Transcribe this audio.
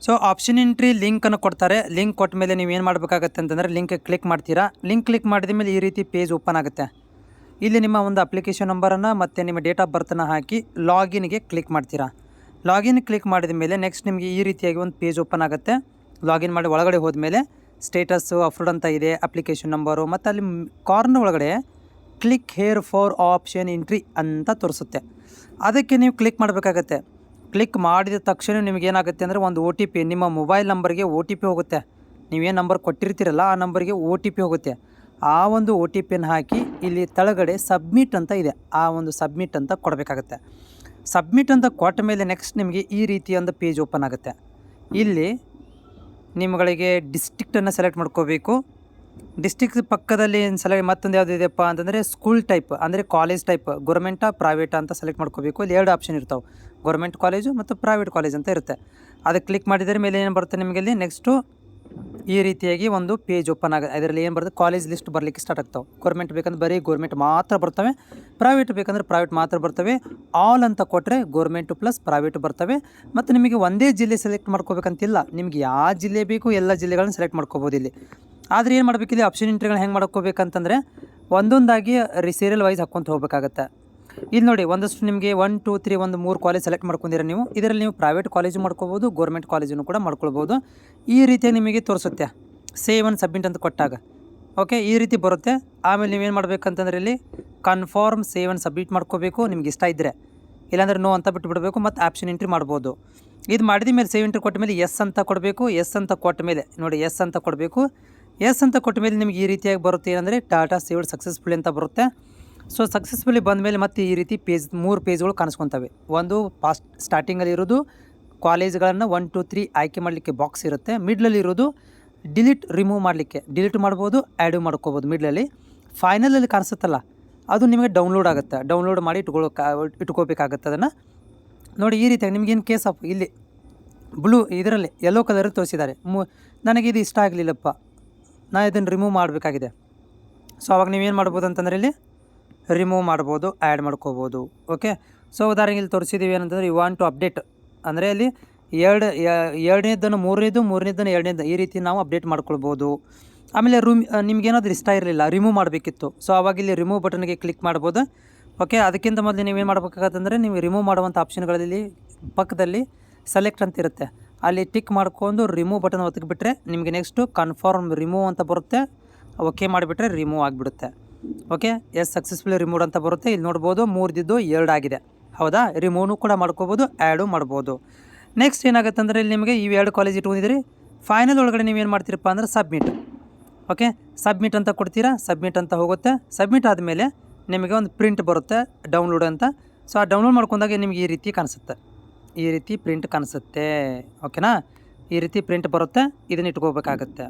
So option entry ಲಿಂಕನ್ನು ಕೊಡ್ತಾರೆ. Link ಕೊಟ್ಟ ಮೇಲೆ ನೀವು ಏನು ಮಾಡಬೇಕಾಗತ್ತೆ ಅಂತಂದರೆ ಲಿಂಕ್ ಕ್ಲಿಕ್ ಮಾಡ್ತೀರಾ. ಲಿಂಕ್ ಕ್ಲಿಕ್ ಮಾಡಿದ ಮೇಲೆ ಈ ರೀತಿ ಪೇಜ್ ಓಪನ್ ಆಗುತ್ತೆ. ಇಲ್ಲಿ ನಿಮ್ಮ ಒಂದು ಅಪ್ಲಿಕೇಶನ್ ನಂಬರನ್ನು ಮತ್ತು ನಿಮ್ಮ ಡೇಟ್ ಆಫ್ ಬರ್ತನ್ನು ಹಾಕಿ ಲಾಗಿನ್ಗೆ ಕ್ಲಿಕ್ ಮಾಡ್ತೀರಾ. ಲಾಗಿನ್ ಕ್ಲಿಕ್ ಮಾಡಿದ ಮೇಲೆ ನೆಕ್ಸ್ಟ್ ನಿಮಗೆ ಈ ರೀತಿಯಾಗಿ ಒಂದು ಪೇಜ್ ಓಪನ್ ಆಗುತ್ತೆ. ಲಾಗಿನ್ ಮಾಡಿ ಒಳಗಡೆ ಹೋದ್ಮೇಲೆ ಸ್ಟೇಟಸ್ಸು ಅಪ್ಲೋಡ್ ಅಂತ ಇದೆ, ಅಪ್ಲಿಕೇಶನ್ ನಂಬರು ಮತ್ತು ಅಲ್ಲಿ ಕಾರ್ನರ್ ಒಳಗಡೆ click hair for option entry ಅಂತ ತೋರಿಸುತ್ತೆ. ಅದಕ್ಕೆ ನೀವು ಕ್ಲಿಕ್ ಮಾಡಬೇಕಾಗತ್ತೆ. ಕ್ಲಿಕ್ ಮಾಡಿದ ತಕ್ಷಣ ನಿಮಗೇನಾಗುತ್ತೆ ಅಂದರೆ ಒಂದು OTP ನಿಮ್ಮ ಮೊಬೈಲ್ ನಂಬರ್ಗೆ OTP ಹೋಗುತ್ತೆ. ನೀವೇನು ನಂಬರ್ ಕೊಟ್ಟಿರ್ತೀರಲ್ಲ ಆ ನಂಬರ್ಗೆ OTP ಹೋಗುತ್ತೆ. ಆ ಒಂದು OTPಯನ್ನು ಹಾಕಿ ಇಲ್ಲಿ ಕೆಳಗಡೆ ಸಬ್ಮಿಟ್ ಅಂತ ಇದೆ, ಆ ಒಂದು ಸಬ್ಮಿಟ್ ಅಂತ ಕೊಡಬೇಕಾಗತ್ತೆ. ಸಬ್ಮಿಟ್ ಅಂತ ಕೊಟ್ಟ ಮೇಲೆ ನೆಕ್ಸ್ಟ್ ನಿಮಗೆ ಈ ರೀತಿಯ ಒಂದು ಪೇಜ್ ಓಪನ್ ಆಗುತ್ತೆ. ಇಲ್ಲಿ ನಿಮ್ಮಗಳಿಗೆ ಡಿಸ್ಟ್ರಿಕ್ಟನ್ನು ಸೆಲೆಕ್ಟ್ ಮಾಡ್ಕೋಬೇಕು. ಡಿಸ್ಟ್ರಿಕ್ಟ್ ಪಕ್ಕದಲ್ಲಿ ಸೆಲೆಕ್ಟ್ ಮತ್ತೊಂದು ಯಾವುದು ಇದೆಯಪ್ಪ ಅಂತಂದರೆ ಸ್ಕೂಲ್ ಟೈಪ್ ಅಂದರೆ ಕಾಲೇಜ್ ಟೈಪ್ ಗೌರ್ಮೆಂಟಾ ಪ್ರೈವೇಟಾ ಅಂತ ಸೆಲೆಕ್ಟ್ ಮಾಡ್ಕೋಬೇಕು. ಇಲ್ಲಿ 2 ಆಪ್ಷನ್ ಇರ್ತಾವೆ, ಗೌರ್ಮೆಂಟ್ ಕಾಲೇಜು ಮತ್ತು ಪ್ರೈವೇಟ್ ಕಾಲೇಜ್ ಅಂತ ಇರುತ್ತೆ. ಅದಕ್ಕೆ ಕ್ಲಿಕ್ ಮಾಡಿದರೆ ಮೇಲೆ ಏನು ಬರುತ್ತೆ ನಿಮಗೆ ಇಲ್ಲಿ ನೆಕ್ಸ್ಟು ಈ ರೀತಿಯಾಗಿ ಒಂದು ಪೇಜ್ ಓಪನ್ ಆಗುತ್ತೆ. ಅದರಲ್ಲಿ ಏನು ಬರುತ್ತೆ ಕಾಲೇಜ್ ಲಿಸ್ಟ್ ಬರಲಿಕ್ಕೆ ಸ್ಟಾರ್ಟ್ ಆಗ್ತಾವೆ. ಗೌರ್ಮೆಂಟ್ ಬೇಕಂದ್ರೆ ಬರೀ ಗೌರ್ಮೆಂಟ್ ಮಾತ್ರ ಬರ್ತವೆ, ಪ್ರೈವೇಟ್ ಬೇಕಂದ್ರೆ ಪ್ರೈವೇಟ್ ಮಾತ್ರ ಬರ್ತವೆ. ಆಲ್ ಅಂತ ಕೊಟ್ಟರೆ ಗೌರ್ಮೆಂಟು ಪ್ಲಸ್ ಪ್ರೈವೇಟು ಬರ್ತವೆ. ಮತ್ತು ನಿಮಗೆ ಒಂದೇ ಜಿಲ್ಲೆ ಸೆಲೆಕ್ಟ್ ಮಾಡ್ಕೋಬೇಕಂತಿಲ್ಲ, ನಿಮಗೆ ಯಾವ ಜಿಲ್ಲೆ ಬೇಕು ಎಲ್ಲ ಜಿಲ್ಲೆಗಳನ್ನ ಸೆಲೆಕ್ಟ್ ಮಾಡ್ಕೋಬೋದು ಇಲ್ಲಿ. ಆದರೆ ಏನು ಮಾಡಬೇಕು ಇಲ್ಲಿ ಆಪ್ಷನ್ ಎಂಟ್ರಿಗಳನ್ನ ಹೆಂಗೆ ಮಾಡ್ಕೋಬೇಕಂತಂದರೆ ಒಂದೊಂದಾಗಿ ಸೀರಿಯಲ್ ವೈಸ್ ಹಾಕ್ಕೊಂತ ಹೋಗಬೇಕಾಗತ್ತೆ. ಇಲ್ಲಿ ನೋಡಿ ಒಂದಷ್ಟು ನಿಮಗೆ 1 2 3 ಒಂದು 3 ಕಾಲೇಜ್ ಸೆಲೆಕ್ಟ್ ಮಾಡ್ಕೊಂಡಿರ ನೀವು. ಇದರಲ್ಲಿ ನೀವು ಪ್ರೈವೇಟ್ ಕಾಲೇಜು ಮಾಡ್ಕೋಬೋದು, ಗೌರ್ಮೆಂಟ್ ಕಾಲೇಜನ್ನು ಕೂಡ ಮಾಡ್ಕೊಳ್ಬೋದು. ಈ ರೀತಿಯಾಗಿ ನಿಮಗೆ ತೋರಿಸುತ್ತೆ ಸೇವ್ ಅಂಡ್ ಸಬ್ಮಿಟ್ ಅಂತ ಕೊಟ್ಟಾಗ. ಓಕೆ, ಈ ರೀತಿ ಬರುತ್ತೆ. ಆಮೇಲೆ ನೀವೇನು ಮಾಡಬೇಕಂತಂದ್ರೆ ಇಲ್ಲಿ ಕನ್ಫರ್ಮ್ ಸೇವ್ ಅಂಡ್ ಸಬ್ಮಿಟ್ ಮಾಡ್ಕೋಬೇಕು ನಿಮ್ಗೆ ಇಷ್ಟ ಇದ್ದರೆ, ಇಲ್ಲಾಂದರೆ ನೋ ಅಂತ ಬಿಟ್ಟುಬಿಡಬೇಕು ಮತ್ತು ಆಪ್ಷನ್ ಎಂಟ್ರಿ ಮಾಡ್ಬೋದು. ಇದು ಮಾಡಿದ ಮೇಲೆ ಸೇವ್ ಎಂಟ್ರಿ ಕೊಟ್ಟ ಮೇಲೆ ಎಸ್ ಅಂತ ಕೊಡಬೇಕು. ಎಸ್ ಅಂತ ಕೊಟ್ಟ ಮೇಲೆ ನೋಡಿ ಎಸ್ ಅಂತ ಕೊಡಬೇಕು. ಎಸ್ ಅಂತ ಕೊಟ್ಟ ಮೇಲೆ ನಿಮಗೆ ಈ ರೀತಿಯಾಗಿ ಬರುತ್ತೆ ಏನಂದರೆ ಡಾಟಾ ಸೇವ್ಡ್ ಸಕ್ಸಸ್ಫುಲಿ ಅಂತ ಬರುತ್ತೆ. ಸೊ ಸಕ್ಸಸ್ಫುಲಿ ಬಂದ ಮೇಲೆ ಮತ್ತೆ ಈ ರೀತಿ ಪೇಜ್ 3 ಪೇಜ್ಗಳು ಕಾಣಿಸ್ಕೊತವೆ. ಒಂದು ಸ್ಟಾರ್ಟಿಂಗಲ್ಲಿ ಇರೋದು ಕಾಲೇಜ್ಗಳನ್ನು 1 2 3 ಆಯ್ಕೆ ಮಾಡಲಿಕ್ಕೆ ಬಾಕ್ಸ್ ಇರುತ್ತೆ. ಮಿಡ್ಲಲ್ಲಿ ಇರೋದು ಡಿಲೀಟ್ ರಿಮೂವ್ ಮಾಡಲಿಕ್ಕೆ ಡಿಲೀಟ್ ಮಾಡ್ಬೋದು, ಆ್ಯಡು ಮಾಡ್ಕೋಬೋದು. ಮಿಡ್ಲಲ್ಲಿ ಫೈನಲಲ್ಲಿ ಕಾಣಿಸುತ್ತಲ್ಲ ಅದು ನಿಮಗೆ ಡೌನ್ಲೋಡ್ ಆಗುತ್ತೆ. ಡೌನ್ಲೋಡ್ ಮಾಡಿ ಇಟ್ಕೋಬೇಕಾಗತ್ತೆ ಅದನ್ನು. ನೋಡಿ ಈ ರೀತಿಯಾಗಿ ನಿಮ್ಗೆ ಇನ್ ಕೇಸ್ ಆಫ್ ಇಲ್ಲಿ ಬ್ಲೂ ಇದರಲ್ಲಿ ಯೆಲ್ಲೋ ಕಲರ್ ತೋರಿಸಿದ್ದಾರೆ. ನನಗೆ ಇದು ಇಷ್ಟ ಆಗಲಿಲ್ಲಪ್ಪ, ನಾನು ಇದನ್ನು ರಿಮೂವ್ ಮಾಡಬೇಕಾಗಿದೆ. ಸೊ ಅವಾಗ ನೀವೇನು ಮಾಡ್ಬೋದು ಅಂತಂದರೆ ಇಲ್ಲಿ ರಿಮೂವ್ ಮಾಡ್ಬೋದು, ಆ್ಯಡ್ ಮಾಡ್ಕೋಬೋದು. ಓಕೆ, ಸೊ ಉದಾಹರಣೆಗೆ ಇಲ್ಲಿ ತೋರಿಸಿದ್ದೀವಿ ಏನಂತಂದರೆ ಯು ವಾಂಟ್ ಟು ಅಪ್ಡೇಟ್ ಅಂದರೆ ಅಲ್ಲಿ ಎರಡನೇದನ್ನು ಮೂರನೇದನ್ನು ಎರಡನೇದು ಈ ರೀತಿ ನಾವು ಅಪ್ಡೇಟ್ ಮಾಡ್ಕೊಳ್ಬೋದು. ಆಮೇಲೆ ನಿಮ್ಗೇನಾದರೂ ಇಷ್ಟ ಇರಲಿಲ್ಲ, ರಿಮೂವ್ ಮಾಡಬೇಕಿತ್ತು. ಸೊ ಅವಾಗ ಇಲ್ಲಿ ರಿಮೂವ್ ಬಟನ್ಗೆ ಕ್ಲಿಕ್ ಮಾಡ್ಬೋದು. ಓಕೆ, ಅದಕ್ಕಿಂತ ಮೊದಲು ನೀವೇನು ಮಾಡಬೇಕಾಗತ್ತಂದರೆ ನೀವು ರಿಮೂವ್ ಮಾಡುವಂಥ ಆಪ್ಷನ್ಗಳಲ್ಲಿ ಪಕ್ಕದಲ್ಲಿ ಸೆಲೆಕ್ಟ್ ಅಂತ ಇರುತ್ತೆ, ಅಲ್ಲಿ ಟಿಕ್ ಮಾಡ್ಕೊಂಡು ರಿಮೂವ್ ಬಟನ್ ಒತ್ತಿಬಿಟ್ರೆ ನಿಮಗೆ ನೆಕ್ಸ್ಟು ಕನ್ಫರ್ಮ್ ರಿಮೂವ್ ಅಂತ ಬರುತ್ತೆ. ಓಕೆ ಮಾಡಿಬಿಟ್ರೆ ರಿಮೂವ್ ಆಗಿಬಿಡುತ್ತೆ. ಓಕೆ, ಎಸ್ ಸಕ್ಸಸ್ಫುಲಿ ರಿಮೂವ್ ಅಂತ ಬರುತ್ತೆ. ಇಲ್ಲಿ ನೋಡ್ಬೋದು 3 2 ಆಗಿದೆ. ಹೌದಾ, ರಿಮೂವ್ನು ಕೂಡ ಮಾಡ್ಕೋಬೋದು, ಆ್ಯಡು ಮಾಡ್ಬೋದು. ನೆಕ್ಸ್ಟ್ ಏನಾಗುತ್ತೆ ಅಂದರೆ ಇಲ್ಲಿ ನಿಮಗೆ ಈ 2 ಕಾಲೇಜ್ ಇಟ್ಕೊಂಡಿದ್ದೀರಿ. ಫೈನಲ್ ಒಳಗಡೆ ನೀವೇನು ಮಾಡ್ತೀರಪ್ಪ ಅಂದರೆ ಸಬ್ಮಿಟ್. ಓಕೆ, ಸಬ್ಮಿಟ್ ಅಂತ ಕೊಡ್ತೀರಾ, ಸಬ್ಮಿಟ್ ಅಂತ ಹೋಗುತ್ತೆ. ಸಬ್ಮಿಟ್ ಆದಮೇಲೆ ನಿಮಗೆ ಒಂದು ಪ್ರಿಂಟ್ ಬರುತ್ತೆ ಡೌನ್ಲೋಡ್ ಅಂತ. ಸೊ ಆ ಡೌನ್ಲೋಡ್ ಮಾಡ್ಕೊಂಡಾಗ ನಿಮಗೆ ಈ ರೀತಿ ಕಾಣಿಸುತ್ತೆ, ಈ ರೀತಿ ಪ್ರಿಂಟ್ ಕಾಣಿಸುತ್ತೆ. ಓಕೆನಾ, ಈ ರೀತಿ ಪ್ರಿಂಟ್ ಬರುತ್ತೆ. ಇದನ್ನು ಇಟ್ಕೋಬೇಕಾಗತ್ತೆ.